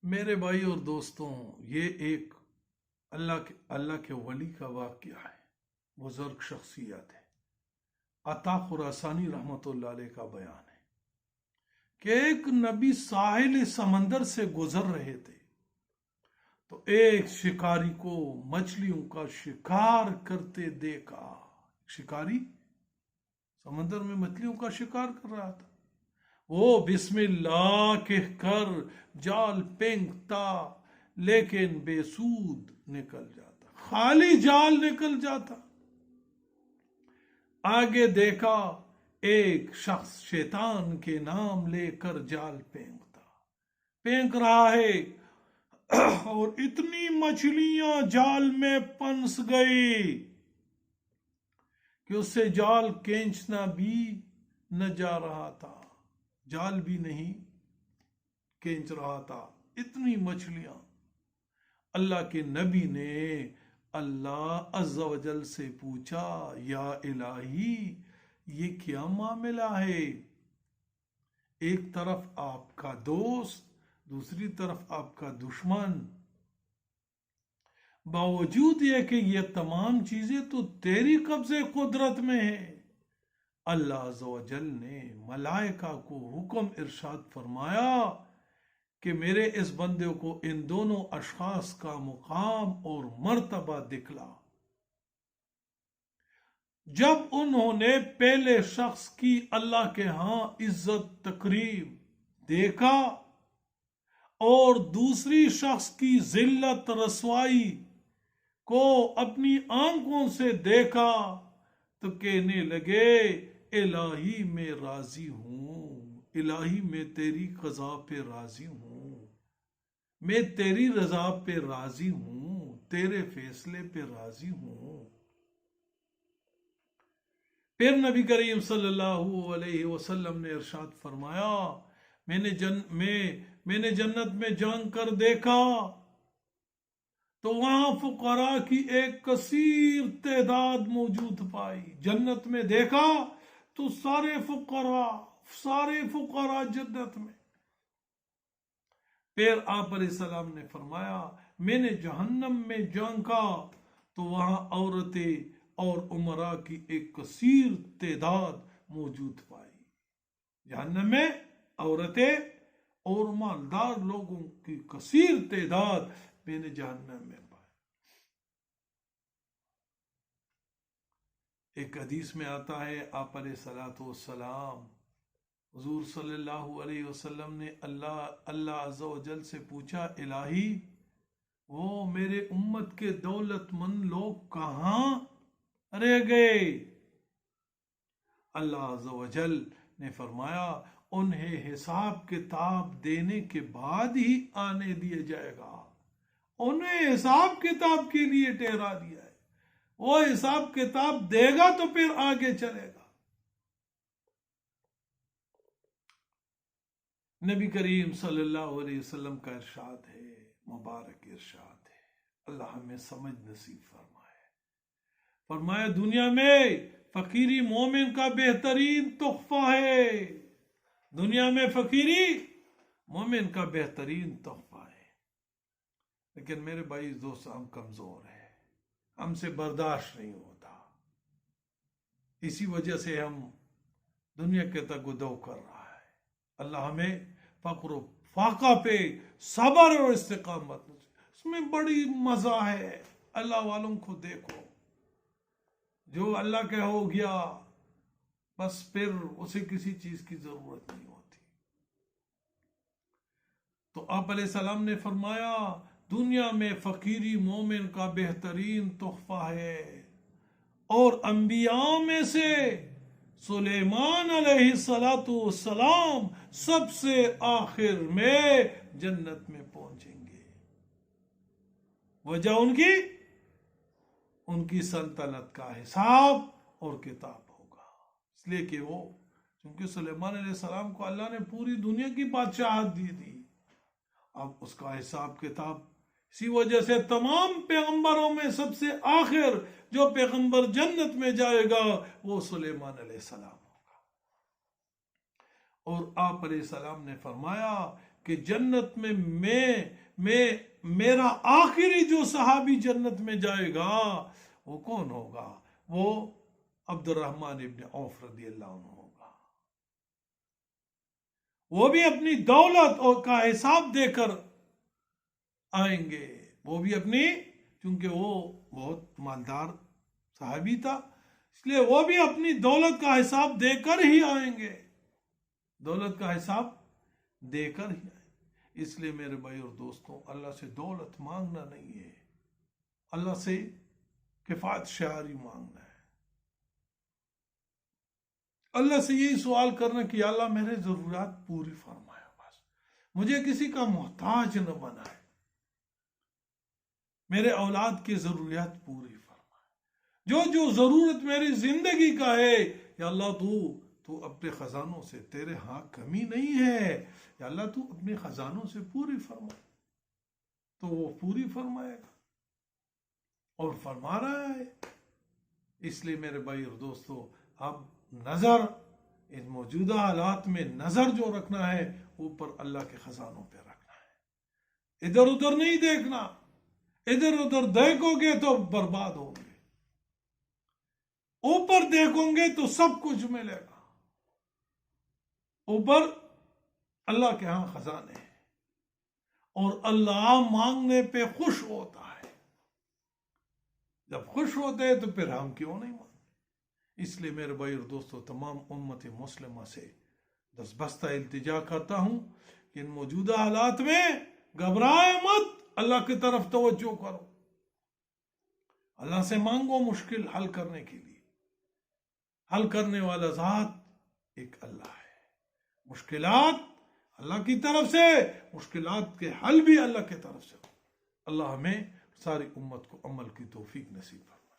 मेरे भाई और दोस्तों, ये एक अल्लाह के वली का वाक़या है। बुजुर्ग शख्सियत है। अता खुरासानी रहमतुल्लाह अलैह का बयान है कि एक नबी साहिल समंदर से गुजर रहे थे तो एक शिकारी को मछलियों का शिकार करते देखा। शिकारी समंदर में मछलियों का शिकार कर रहा था। वो बिस्मिल्लाह कहकर जाल फेंकता, लेकिन बेसूद निकल जाता, खाली जाल निकल जाता। आगे देखा, एक शख्स शैतान के नाम लेकर जाल फेंक रहा है और इतनी मछलियां जाल में फंस गई कि उससे जाल खींचना भी न जा रहा था, जाल भी नहीं खींच रहा था, इतनी मछलियां। अल्लाह के नबी ने अल्लाह अज़्ज़ा वजल से पूछा, या इलाही, ये क्या मामला है? एक तरफ आपका दोस्त, दूसरी तरफ आपका दुश्मन। बावजूद ये कि ये तमाम चीजें तो तेरी कब्जे कुदरत में है। अल्लाह अज़्ज़ा वजल ने मलाइका को हुक्म इरशाद फरमाया कि मेरे इस बंदे को इन दोनों अशखास का मुकाम और मर्तबा दिखला। जब उन्होंने पहले शख्स की अल्लाह के यहां इज्जत तकरीम देखा और दूसरी शख्स की जिल्लत रसवाई को अपनी आंखों से देखा तो कहने लगे, इलाही मैं राजी हूं, इलाही मैं तेरी कज़ा पे राजी हूं, मैं तेरी रजा पे राजी हूं, तेरे फैसले पे राजी हूं। फिर नबी करीम सल्लल्लाहु अलैहि वसल्लम ने इरशाद फरमाया, मैंने जन्नत में जानकर देखा तो वहां फुकरा की एक कसीर तादाद मौजूद पाई। जन्नत में देखा तो सारे फुकरा जन्नत में। फिर आप अलैहिस्सलाम ने फरमाया, मैंने जहन्नम में झांका तो वहां औरतें और उमरा की एक कसीर तादाद मौजूद पाई। जहन्नम में औरतें और मालदार लोगों की कसीर तादाद मैंने जहन्नम में पाई। एक हदीस में आता है, आप अलैहिस्सलातु वस्सलाम हुजूर सल्लल्लाहु अलैहि वसल्लम ने अल्लाह अज़्ज़ा वजल से पूछा, इलाही, वो मेरे उम्मत के दौलतमंद लोग कहां रह गए? अल्लाह अज़्ज़ा वजल ने फरमाया, उन्हें हिसाब किताब देने के बाद ही आने दिया जाएगा। उन्हें हिसाब किताब के लिए ठहरा दिया है, वो हिसाब किताब देगा तो फिर आगे चलेगा। नबी करीम सल्लल्लाहु अलैहि वसल्लम का इरशाद है, मुबारक इरशाद है, अल्लाह हमें समझ नसीब फरमाए। फरमाया, दुनिया में फकीरी मोमिन का बेहतरीन तोहफा है। दुनिया में फकीरी मोमिन का बेहतरीन तोहफा है। लेकिन मेरे भाई दोस्त, हम कमजोर हैं, हमसे बर्दाश्त नहीं होता। इसी वजह से हम दुनिया के तगुदो कर रहा है। अल्लाह हमें फक्र फाका पे सबर और इस्तिकामत, इसमें बड़ी मजा है। अल्लाह वालों को देखो, जो अल्लाह का हो गया बस फिर उसे किसी चीज की जरूरत नहीं होती। तो आप अलैहिस्सलाम ने फरमाया, दुनिया में फकीरी मोमिन का बेहतरीन तोहफा है। और अंबिया में से सुलेमान अलैहिस्सलाम सबसे आखिर में जन्नत में पहुंचेंगे। वजह उनकी सल्तनत का हिसाब और किताब होगा। इसलिए कि वो, क्योंकि सुलेमान अलैहिस्सलाम को अल्लाह ने पूरी दुनिया की बादशाहत दी थी, अब उसका हिसाब किताब, इसी वजह से तमाम पैगंबरों में सबसे आखिर जो पैगंबर जन्नत में जाएगा वो सुलेमान अलैहिस्सलाम होगा। और आप अलैहिस्सलाम ने फरमाया कि जन्नत में मैं मेरा आखिरी जो सहाबी जन्नत में जाएगा वो कौन होगा? वो अब्दुर्रहमान इब्न औफ रदी अल्लाह अन्हु होगा। वो भी अपनी दौलत और का हिसाब देकर आएंगे। वो भी अपनी, क्योंकि वो बहुत मालदार सहाबी था, इसलिए वो भी अपनी दौलत का हिसाब देकर ही आएंगे। दौलत का हिसाब देकर ही आएंगे। इसलिए मेरे भाई और दोस्तों, अल्लाह से दौलत मांगना नहीं है, अल्लाह से किफायत शारी मांगना है। अल्लाह से यही सवाल करना कि अल्लाह मेरे जरूरियात पूरी फरमाए, बस मुझे किसी का मोहताज न बनाए, मेरे औलाद की जरूरियात पूरी फरमाए, जो जो जरूरत मेरी जिंदगी का है या अल्लाह तू अपने खजानों से, तेरे हाथ कमी नहीं है या अल्लाह तू अपने खजानों से पूरी फरमा, तो वो पूरी फरमाएगा और फरमा रहा है। इसलिए मेरे भाई और दोस्तों, अब नजर इन मौजूदा हालात में नजर जो रखना है ऊपर अल्लाह के खजानों पे रखना है, इधर उधर नहीं देखना। इधर उधर देखोगे तो बर्बाद होगे, ऊपर देखोगे तो सब कुछ मिलेगा। ऊपर अल्लाह के यहां खजाने हैं और अल्लाह मांगने पे खुश होता है। जब खुश होते हैं तो फिर हम क्यों नहीं मांगते? इसलिए मेरे भाई और दोस्तों, तमाम उम्मत मुस्लिमा से दस्तबस्ता इल्तिजा करता हूं कि इन मौजूदा हालात में घबराए मत, अल्लाह की तरफ तवज्जो करो, अल्लाह से मांगो मुश्किल हल करने के लिए। हल करने वाला ज़ात एक अल्लाह है। मुश्किलात अल्लाह की तरफ से, मुश्किलात के हल भी अल्लाह की तरफ से। अल्लाह हमें सारी उम्मत को अमल की तौफीक नसीब फरमाए।